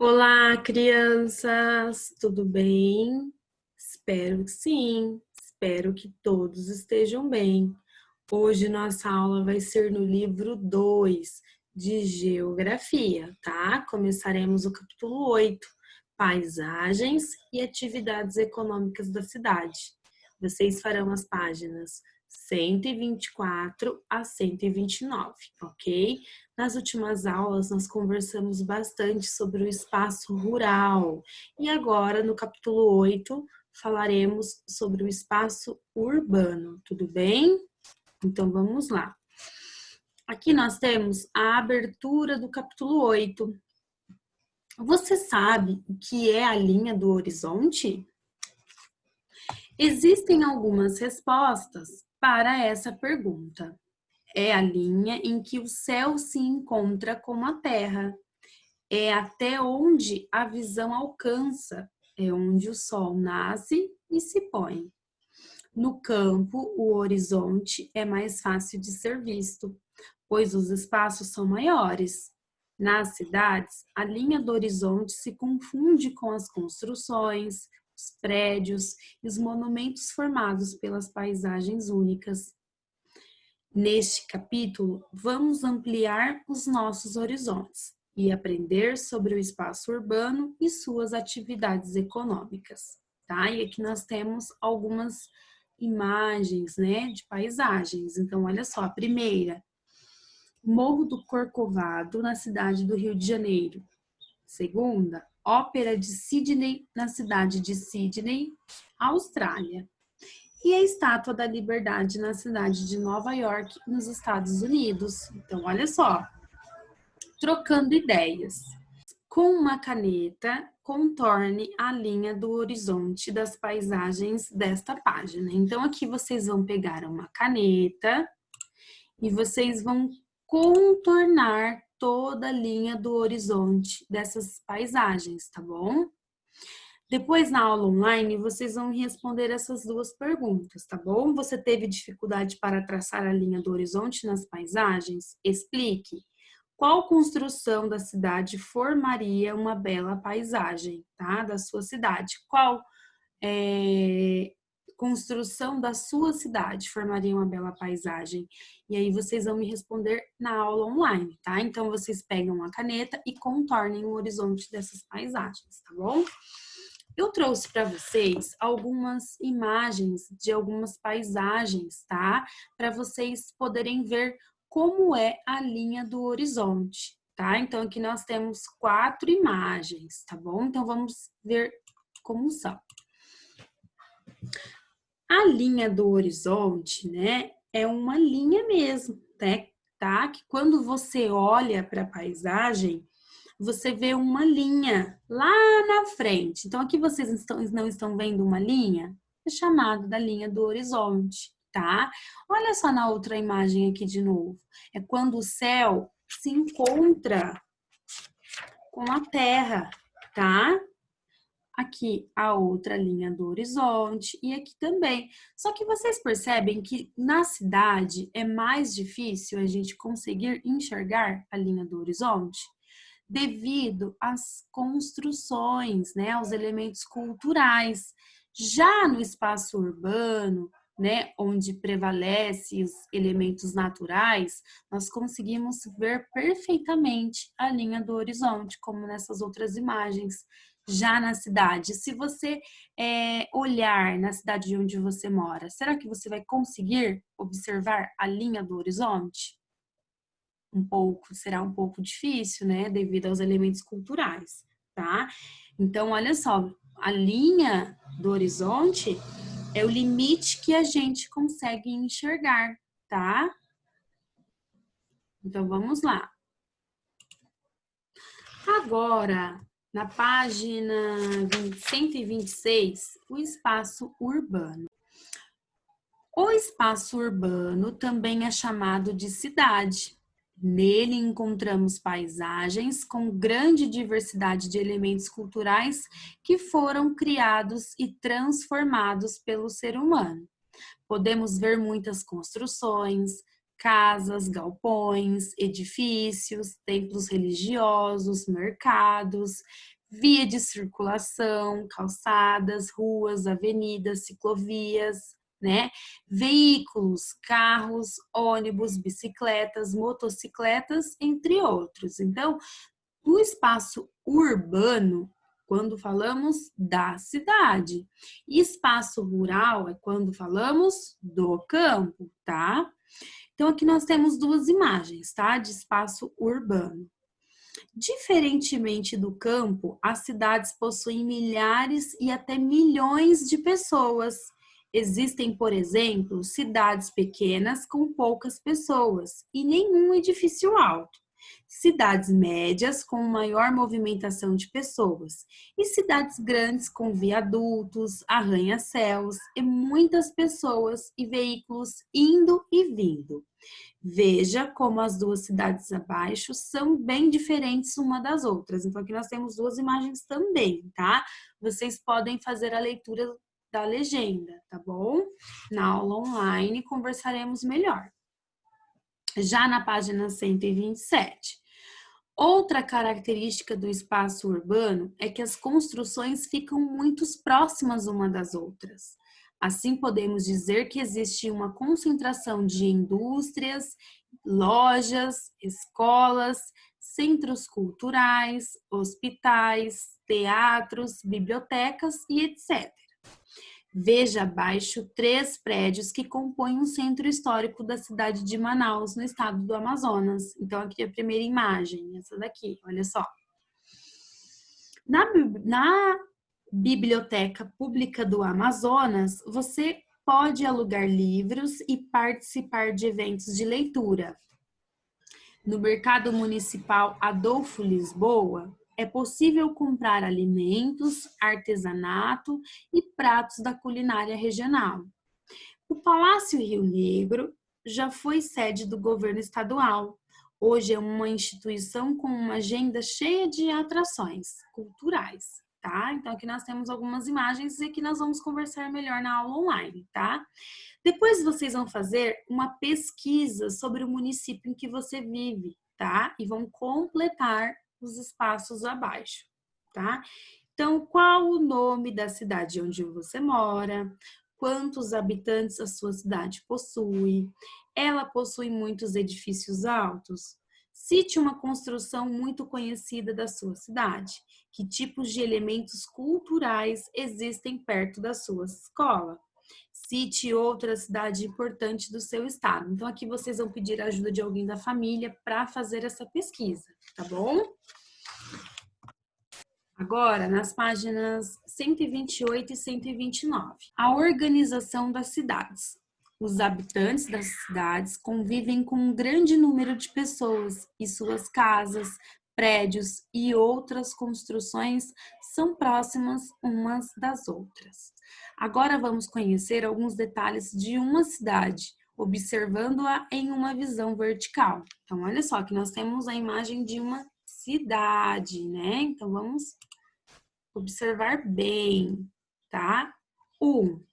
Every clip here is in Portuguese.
Olá, crianças, tudo bem? Espero que sim, espero que todos estejam bem. Hoje nossa aula vai ser no livro 2 de Geografia, tá? Começaremos o capítulo 8, Paisagens e Atividades Econômicas da Cidade. Vocês farão as páginas 124 a 129, ok? Nas últimas aulas, nós conversamos bastante sobre o espaço rural e agora, no capítulo 8, falaremos sobre o espaço urbano, tudo bem? Então, vamos lá. Aqui nós temos a abertura do capítulo 8. Você sabe o que é a linha do horizonte? Existem algumas respostas para essa pergunta. É a linha em que o céu se encontra com a terra. É até onde a visão alcança, é onde o sol nasce e se põe. No campo, o horizonte é mais fácil de ser visto, pois os espaços são maiores. Nas cidades, a linha do horizonte se confunde com as construções, os prédios e os monumentos formados pelas paisagens únicas. Neste capítulo, vamos ampliar os nossos horizontes e aprender sobre o espaço urbano e suas atividades econômicas, tá? E aqui nós temos algumas imagens, né, de paisagens. Então, olha só, a primeira, Morro do Corcovado, na cidade do Rio de Janeiro. Segunda, Ópera de Sydney, na cidade de Sydney, Austrália. E a Estátua da Liberdade na cidade de Nova York, nos Estados Unidos. Então, olha só, trocando ideias. Com uma caneta, contorne a linha do horizonte das paisagens desta página. Então, aqui vocês vão pegar uma caneta e vocês vão contornar toda a linha do horizonte dessas paisagens, tá bom? Depois, na aula online, vocês vão responder essas duas perguntas, tá bom? Você teve dificuldade para traçar a linha do horizonte nas paisagens? Explique. Qual construção da cidade formaria uma bela paisagem, tá? Da sua cidade. Qual construção da sua cidade formaria uma bela paisagem? E aí vocês vão me responder na aula online, tá? Então, vocês pegam a caneta e contornem o horizonte dessas paisagens, tá bom? Eu trouxe para vocês algumas imagens de algumas paisagens, tá? Para vocês poderem ver como é a linha do horizonte, tá? Então, aqui nós temos 4 imagens, tá bom? Então, vamos ver como são. A linha do horizonte, né, é uma linha mesmo, né? Tá? Que quando você olha para a paisagem, você vê uma linha lá na frente. Então, aqui vocês não estão vendo uma linha? É chamado da linha do horizonte, tá? Olha só na outra imagem aqui de novo. É quando o céu se encontra com a terra, tá? Aqui a outra linha do horizonte e aqui também. Só que vocês percebem que na cidade é mais difícil a gente conseguir enxergar a linha do horizonte? Devido às construções, né, aos elementos culturais. Já no espaço urbano, né, onde prevalece os elementos naturais, nós conseguimos ver perfeitamente a linha do horizonte, como nessas outras imagens. Já na cidade, se você olhar na cidade de onde você mora, será que você vai conseguir observar a linha do horizonte? Será um pouco difícil, né, devido aos elementos culturais, tá? Então, olha só, a linha do horizonte é o limite que a gente consegue enxergar, tá? Então, vamos lá. Agora, na página 126, o espaço urbano. O espaço urbano também é chamado de cidade. Nele encontramos paisagens com grande diversidade de elementos culturais que foram criados e transformados pelo ser humano. Podemos ver muitas construções, casas, galpões, edifícios, templos religiosos, mercados, via de circulação, calçadas, ruas, avenidas, ciclovias, né? Veículos, carros, ônibus, bicicletas, motocicletas, entre outros. Então, no espaço urbano, quando falamos da cidade, e espaço rural é quando falamos do campo, tá? Então, aqui nós temos duas imagens, tá? De espaço urbano. Diferentemente do campo, as cidades possuem milhares e até milhões de pessoas. Existem, por exemplo, cidades pequenas com poucas pessoas e nenhum edifício alto. Cidades médias com maior movimentação de pessoas e cidades grandes com viadutos, arranha-céus e muitas pessoas e veículos indo e vindo. Veja como as duas cidades abaixo são bem diferentes uma das outras. Então, aqui nós temos duas imagens também, tá? Vocês podem fazer a leitura da legenda, tá bom? Na aula online conversaremos melhor. Já na página 127. Outra característica do espaço urbano é que as construções ficam muito próximas uma das outras. Assim, podemos dizer que existe uma concentração de indústrias, lojas, escolas, centros culturais, hospitais, teatros, bibliotecas e etc. Veja abaixo 3 prédios que compõem um centro histórico da cidade de Manaus, no estado do Amazonas. Então, aqui é a primeira imagem, essa daqui, olha só. Na Biblioteca Pública do Amazonas, você pode alugar livros e participar de eventos de leitura. No Mercado Municipal Adolfo Lisboa, é possível comprar alimentos, artesanato e pratos da culinária regional. O Palácio Rio Negro já foi sede do governo estadual. Hoje é uma instituição com uma agenda cheia de atrações culturais, tá? Então, aqui nós temos algumas imagens e que nós vamos conversar melhor na aula online, tá? Depois vocês vão fazer uma pesquisa sobre o município em que você vive, tá? E vão completar os espaços abaixo, tá? Então, qual o nome da cidade onde você mora? Quantos habitantes a sua cidade possui? Ela possui muitos edifícios altos? Cite uma construção muito conhecida da sua cidade. Que tipos de elementos culturais existem perto da sua escola? Cite outra cidade importante do seu estado. Então, aqui vocês vão pedir a ajuda de alguém da família para fazer essa pesquisa, tá bom? Agora, nas páginas 128 e 129. A organização das cidades. Os habitantes das cidades convivem com um grande número de pessoas e suas casas, prédios e outras construções são próximas umas das outras. Agora vamos conhecer alguns detalhes de uma cidade, observando-a em uma visão vertical. Então, olha só que nós temos a imagem de uma cidade, né? Então, vamos observar bem, tá? 1.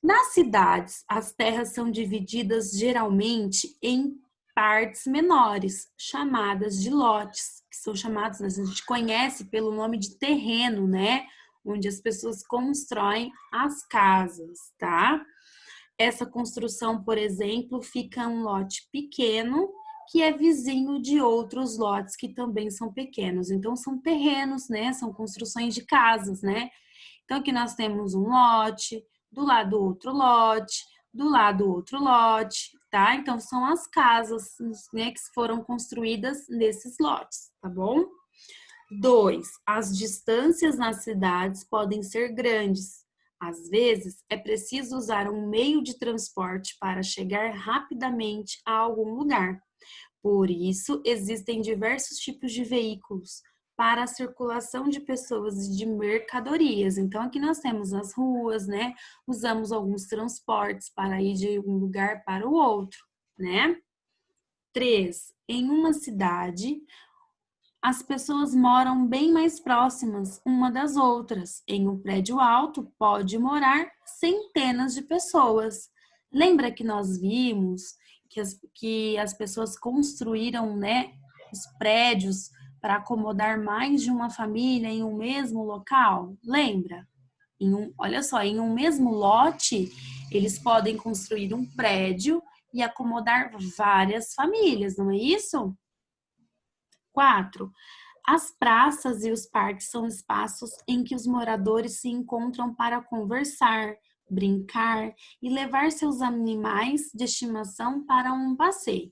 Nas cidades, as terras são divididas geralmente em partes menores, chamadas de lotes, que são chamados, a gente conhece pelo nome de terreno, né? Onde as pessoas constroem as casas, tá? Essa construção, por exemplo, fica um lote pequeno, que é vizinho de outros lotes que também são pequenos. Então, são terrenos, né? São construções de casas, né? Então, aqui nós temos um lote, do lado outro lote, do lado outro lote, tá? Então, são as casas, né, que foram construídas nesses lotes, tá bom? 2. As distâncias nas cidades podem ser grandes. Às vezes, é preciso usar um meio de transporte para chegar rapidamente a algum lugar. Por isso, existem diversos tipos de veículos para a circulação de pessoas e de mercadorias. Então, aqui nós temos as ruas, né? Usamos alguns transportes para ir de um lugar para o outro, né? 3. Em uma cidade, as pessoas moram bem mais próximas uma das outras. Em um prédio alto, pode morar centenas de pessoas. Lembra que nós vimos que as pessoas construíram, né, os prédios para acomodar mais de uma família em um mesmo local? Lembra? Olha só, em um mesmo lote, eles podem construir um prédio e acomodar várias famílias, não é isso? 4. As praças e os parques são espaços em que os moradores se encontram para conversar, brincar e levar seus animais de estimação para um passeio.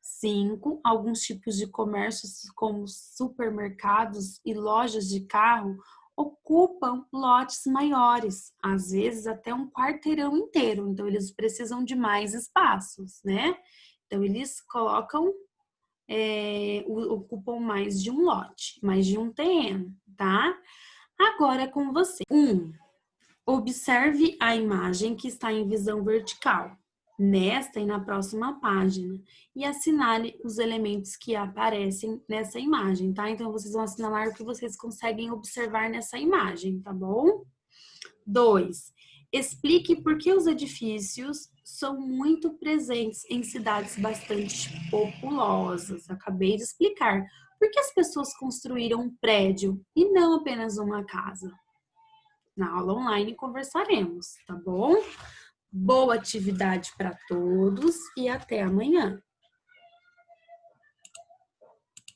5. Alguns tipos de comércios, como supermercados e lojas de carro, ocupam lotes maiores, às vezes até um quarteirão inteiro. Então, eles precisam de mais espaços, né? Então, eles ocupam mais de um lote, mais de um terreno, tá? Agora é com você. 1. Observe a imagem que está em visão vertical, nesta e na próxima página, e assinale os elementos que aparecem nessa imagem, tá? Então, vocês vão assinalar o que vocês conseguem observar nessa imagem, tá bom? 2. Explique por que os edifícios são muito presentes em cidades bastante populosas. Acabei de explicar. Por que as pessoas construíram um prédio e não apenas uma casa? Na aula online conversaremos, tá bom? Boa atividade para todos e até amanhã.